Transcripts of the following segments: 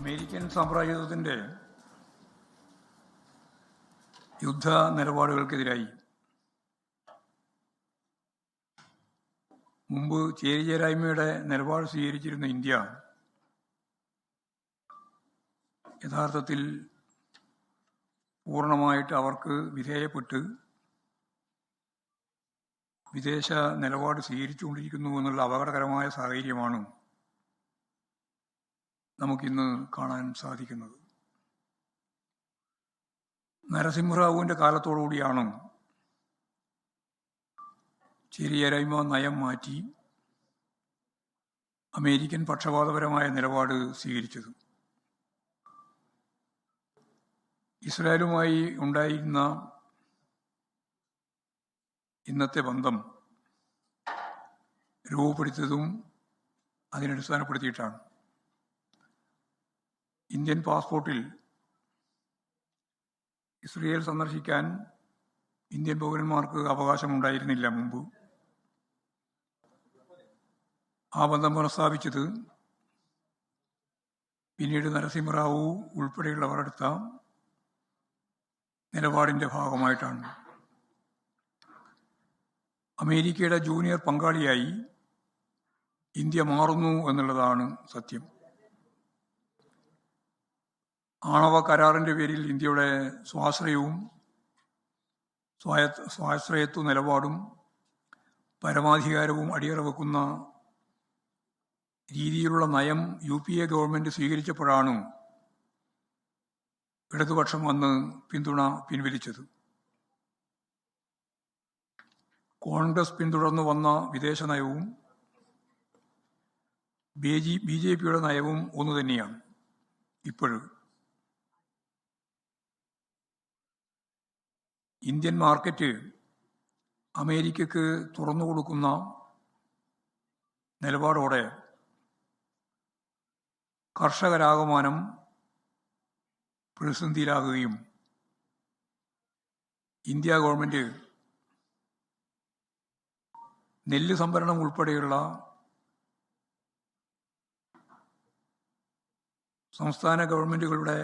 American സാമ്രാജ്യത്വത്തിൻ്റെ യുദ്ധ നിലപാടുകൾക്കെതിരായി മുമ്പ് ചേരിചേരായ്മയുടെ നിലപാട് സ്വീകരിച്ചിരുന്ന ഇന്ത്യ യഥാർത്ഥത്തിൽ പൂർണ്ണമായിട്ട് അവർക്ക് വിധേയപ്പെട്ട് വിദേശ നിലപാട് സ്വീകരിച്ചുകൊണ്ടിരിക്കുന്നു എന്നുള്ള അപകടകരമായ സാഹചര്യമാണ് നമുക്കിന്ന് കാണാൻ സാധിക്കുന്നത്. നരസിംഹറാവുവിൻ്റെ കാലത്തോടുകൂടിയാണ് ചേരിചേരായ്മ നയം മാറ്റി അമേരിക്കൻ പക്ഷപാതപരമായ നിലപാട് സ്വീകരിച്ചത്. ഇസ്രായേലുമായി ഉണ്ടായിരുന്ന ഇന്നത്തെ ബന്ധം രൂപപ്പെടുത്തിയതും അതിനടിസ്ഥാനപ്പെടുത്തിയിട്ടാണ്. ഇന്ത്യൻ പാസ്പോർട്ടിൽ ഇസ്രയേൽ സന്ദർശിക്കാൻ ഇന്ത്യൻ പൗരന്മാർക്ക് അവകാശമുണ്ടായിരുന്നില്ല മുമ്പ്. ആ ബന്ധം പുനഃസ്ഥാപിച്ചത് പിന്നീട് നരസിംഹറാവു ഉൾപ്പെടെയുള്ളവർ എടുത്ത നിലപാടിൻ്റെ ഭാഗമായിട്ടാണ്. അമേരിക്കയുടെ ജൂനിയർ പങ്കാളിയായി ഇന്ത്യ മാറുന്നു എന്നുള്ളതാണ് സത്യം. ആണവ കരാറിൻ്റെ പേരിൽ ഇന്ത്യയുടെ സ്വാശ്രയത്വ നിലപാടും പരമാധികാരവും അടിയറ വെക്കുന്ന രീതിയിലുള്ള നയം UPA ഗവൺമെൻറ് സ്വീകരിച്ചപ്പോഴാണ് ഇടതുപക്ഷം വന്ന് പിന്തുണ പിൻവലിച്ചത്. കോൺഗ്രസ് പിന്തുടർന്നു വന്ന വിദേശ നയവും BJPയുടെ നയവും ഒന്നു തന്നെയാണ്. ഇപ്പോഴും ഇന്ത്യൻ മാർക്കറ്റ് അമേരിക്കക്ക് തുറന്നു കൊടുക്കുന്ന നിലപാടോടെ കർഷകരാകമാനം പ്രതിസന്ധിയിലാകുകയും ഇന്ത്യ ഗവൺമെൻറ് നെല്ല് സംഭരണം ഉൾപ്പെടെയുള്ള സംസ്ഥാന ഗവൺമെൻറ്റുകളുടെ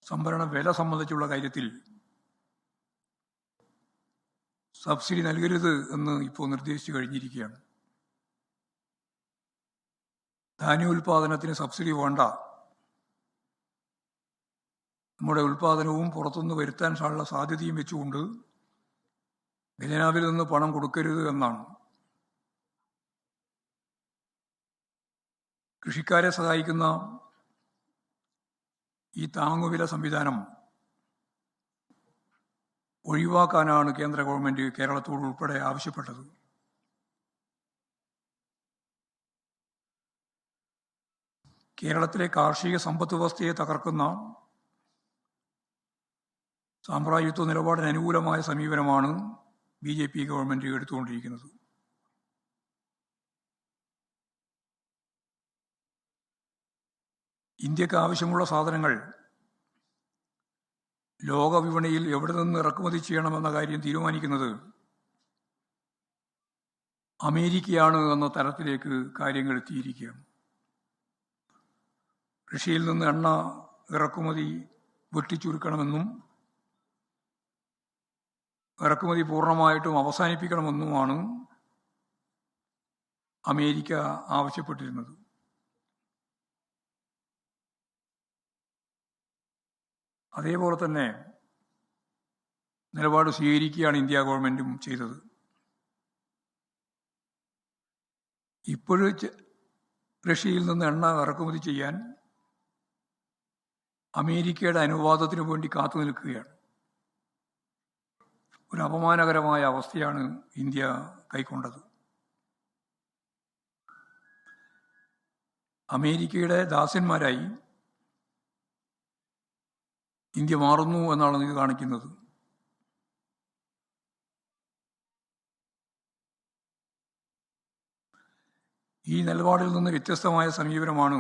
സംഭരണ വില സംബന്ധിച്ചുള്ള കാര്യത്തിൽ സബ്സിഡി നൽകരുത് എന്ന് ഇപ്പോൾ നിർദ്ദേശിച്ചു കഴിഞ്ഞിരിക്കുകയാണ്. ധാന്യോൽപാദനത്തിന് സബ്സിഡി വേണ്ട, നമ്മുടെ ഉൽപാദനവും പുറത്തുനിന്ന് വരുത്താനുള്ള സാധ്യതയും വെച്ചുകൊണ്ട് ഖജനാവിൽ നിന്ന് പണം കൊടുക്കരുത് എന്നാണ്. കൃഷിക്കാരെ സഹായിക്കുന്ന ഈ താങ്ങുവില സംവിധാനം ഒഴിവാക്കാനാണ് കേന്ദ്ര ഗവൺമെൻറ് കേരളത്തോട് ഉൾപ്പെടെ ആവശ്യപ്പെട്ടത്. കേരളത്തിലെ കാർഷിക സമ്പദ് വ്യവസ്ഥയെ തകർക്കുന്ന സാമ്രാജ്യത്വ നിലപാടിന് അനുകൂലമായ സമീപനമാണ് BJP ഗവൺമെൻറ് എടുത്തുകൊണ്ടിരിക്കുന്നത്. ഇന്ത്യക്ക് ആവശ്യമുള്ള സാധനങ്ങൾ ലോക വിപണിയിൽ എവിടെ നിന്ന് ഇറക്കുമതി ചെയ്യണമെന്ന കാര്യം തീരുമാനിക്കുന്നത് അമേരിക്കയാണ് എന്ന തലത്തിലേക്ക് കാര്യങ്ങൾ എത്തിയിരിക്കുകയാണ്. റഷ്യയിൽ നിന്ന് എണ്ണ ഇറക്കുമതി വെട്ടിച്ചുരുക്കണമെന്നും ഇറക്കുമതി പൂർണ്ണമായിട്ടും അവസാനിപ്പിക്കണമെന്നുമാണ് അമേരിക്ക ആവശ്യപ്പെട്ടിരുന്നത്. അതേപോലെ തന്നെ നിലപാട് സ്വീകരിക്കുകയാണ് ഇന്ത്യ ഗവൺമെൻറ്റും ചെയ്തത്. ഇപ്പോഴും റഷ്യയിൽ നിന്ന് എണ്ണ ഇറക്കുമതി ചെയ്യാൻ അമേരിക്കയുടെ അനുവാദത്തിനു വേണ്ടി കാത്തു നിൽക്കുകയാണ്. ഒരു അപമാനകരമായ അവസ്ഥയാണ് ഇന്ത്യ കൈക്കൊണ്ടത്. അമേരിക്കയുടെ ദാസന്മാരായി ഇന്ത്യ മാറുന്നു എന്നാണ് ഇത് കാണിക്കുന്നത്. ഈ നിലപാടിൽ നിന്ന് വ്യത്യസ്തമായ സമീപനമാണ്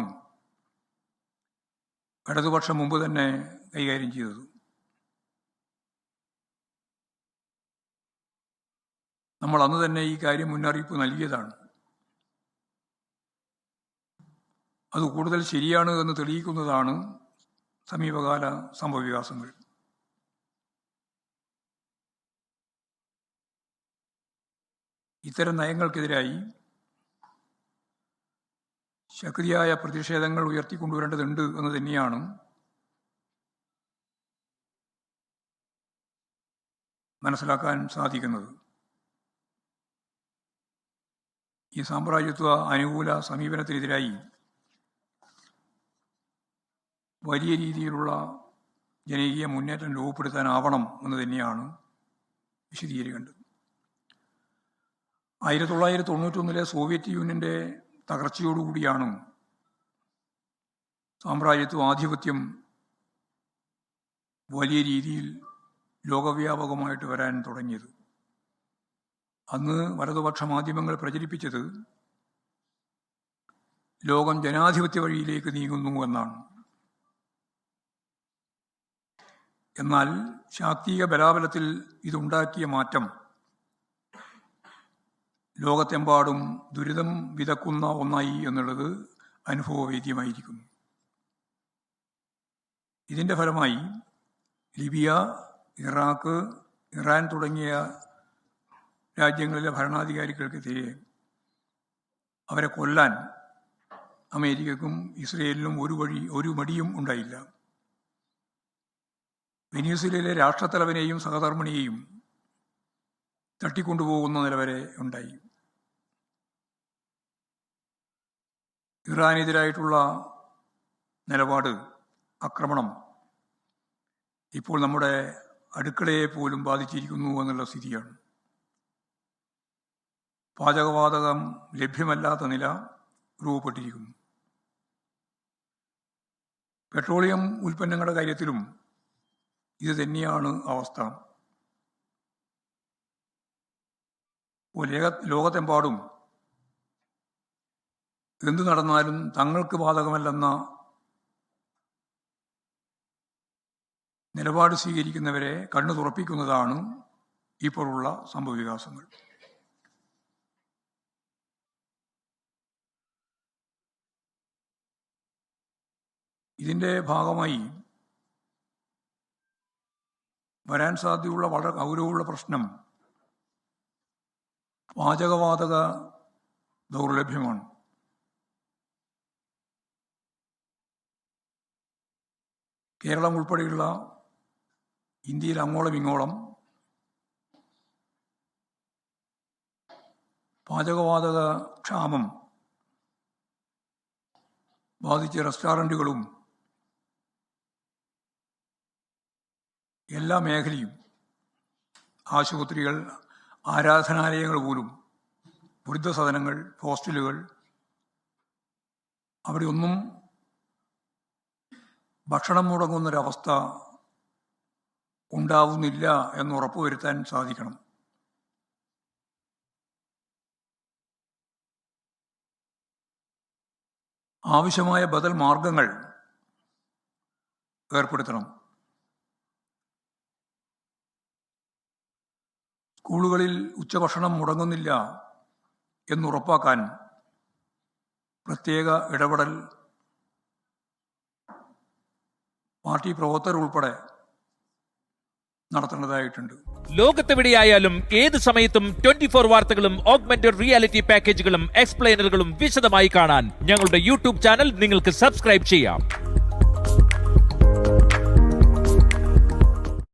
ഇടതുപക്ഷം മുമ്പ് തന്നെ കൈകാര്യം ചെയ്തത്. നമ്മൾ അന്ന് തന്നെ ഈ കാര്യം മുന്നറിയിപ്പ് നൽകിയതാണ്. അത് കൂടുതൽ ശരിയാണ് എന്ന് തെളിയിക്കുന്നതാണ് സമീപകാല സംഭവവികാസങ്ങൾ. ഇത്തരം നയങ്ങൾക്കെതിരായി ശക്തിയായ പ്രതിഷേധങ്ങൾ ഉയർത്തിക്കൊണ്ടുവരേണ്ടതുണ്ട് എന്ന് തന്നെയാണ് മനസ്സിലാക്കാൻ സാധിക്കുന്നത്. ഈ സാമ്രാജ്യത്വ അനുകൂല സമീപനത്തിനെതിരായി വലിയ രീതിയിലുള്ള ജനകീയ മുന്നേറ്റം രൂപപ്പെടുത്താനാവണം എന്ന് തന്നെയാണ് വിശദീകരിക്കേണ്ടത്. 1991 സോവിയറ്റ് യൂണിയന്റെ തകർച്ചയോടുകൂടിയാണ് സാമ്രാജ്യത്വ ആധിപത്യം വലിയ രീതിയിൽ ലോകവ്യാപകമായിട്ട് വരാൻ തുടങ്ങിയത്. അന്ന് വലതുപക്ഷ മാധ്യമങ്ങൾ പ്രചരിപ്പിച്ചത് ലോകം ജനാധിപത്യ വഴിയിലേക്ക് നീങ്ങുന്നു എന്നാണ്. എന്നാൽ ശാക്തിക ബലാബലത്തിൽ ഇതുണ്ടാക്കിയ മാറ്റം ലോകത്തെമ്പാടും ദുരിതം വിതക്കുന്ന ഒന്നായി എന്നുള്ളത് അനുഭവവേദ്യമായിരിക്കുന്നു. ഇതിൻ്റെ ഫലമായി ലിബിയ, ഇറാഖ്, ഇറാൻ തുടങ്ങിയ രാജ്യങ്ങളിലെ ഭരണാധികാരികൾക്കെതിരെ അവരെ കൊല്ലാൻ അമേരിക്കക്കും ഇസ്രയേലിനും ഒരു മടിയും ഉണ്ടായില്ല. വെനീസുലയിലെ രാഷ്ട്രത്തലവനെയും സഹധർമ്മിണിയെയും തട്ടിക്കൊണ്ടുപോകുന്ന നില വരെ ഉണ്ടായി. ഇറാനെതിരായിട്ടുള്ള നിലപാട്, ആക്രമണം ഇപ്പോൾ നമ്മുടെ അടുക്കളയെ പോലും ബാധിച്ചിരിക്കുന്നു എന്നുള്ള സ്ഥിതിയാണ്. പാചകവാതകം ലഭ്യമല്ലാത്ത നില രൂപപ്പെട്ടിരിക്കുന്നു. പെട്രോളിയം ഉൽപ്പന്നങ്ങളുടെ കാര്യത്തിലും ഇത് തന്നെയാണ് അവസ്ഥ. ലോകത്തെമ്പാടും എന്തു നടന്നാലും തങ്ങൾക്ക് ബാധകമല്ലെന്ന നിലപാട് സ്വീകരിക്കുന്നവരെ കണ്ണു തുറപ്പിക്കുന്നതാണ് ഇപ്പോഴുള്ള സംഭവവികാസങ്ങൾ. ഇതിൻ്റെ ഭാഗമായി വരാൻ സാധ്യതയുള്ള വളരെ ഗൗരവമുള്ള പ്രശ്നം പാചകവാതക ദൗർലഭ്യമാണ്. കേരളം ഉൾപ്പെടെയുള്ള ഇന്ത്യയിൽ അങ്ങോളം ഇങ്ങോളം പാചകവാതക ക്ഷാമം ബാധിച്ച റെസ്റ്റോറൻറ്റുകളും എല്ലാ മേഖലയും, ആശുപത്രികൾ, ആരാധനാലയങ്ങൾ പോലും, വൃദ്ധസദനങ്ങൾ, ഹോസ്റ്റലുകൾ, അവിടെയൊന്നും ഭക്ഷണം മുടങ്ങുന്നൊരവസ്ഥ ഉണ്ടാവുന്നില്ല എന്ന് ഉറപ്പുവരുത്താൻ സാധിക്കണം. ആവശ്യമായ ബദൽ മാർഗങ്ങൾ ഏർപ്പെടുത്തണം. സ്കൂളുകളിൽ ഉച്ചഭക്ഷണം മുടങ്ങുന്നില്ല എന്നുറപ്പാക്കാൻ പ്രത്യേക ഇടപെടൽ പാർട്ടി പ്രവർത്തകർ ഉൾപ്പെടെ നടത്തേണ്ടതായിട്ടുണ്ട്. ലോകത്തെവിടെയായാലും ഏത് സമയത്തും 24 വാർത്തകളും ഓഗ്മെന്റഡ് റിയാലിറ്റി പാക്കേജുകളും എക്സ്പ്ലെയിനറുകളും വിശദമായി കാണാൻ ഞങ്ങളുടെ യൂട്യൂബ് ചാനൽ നിങ്ങൾക്ക് സബ്സ്ക്രൈബ് ചെയ്യാം.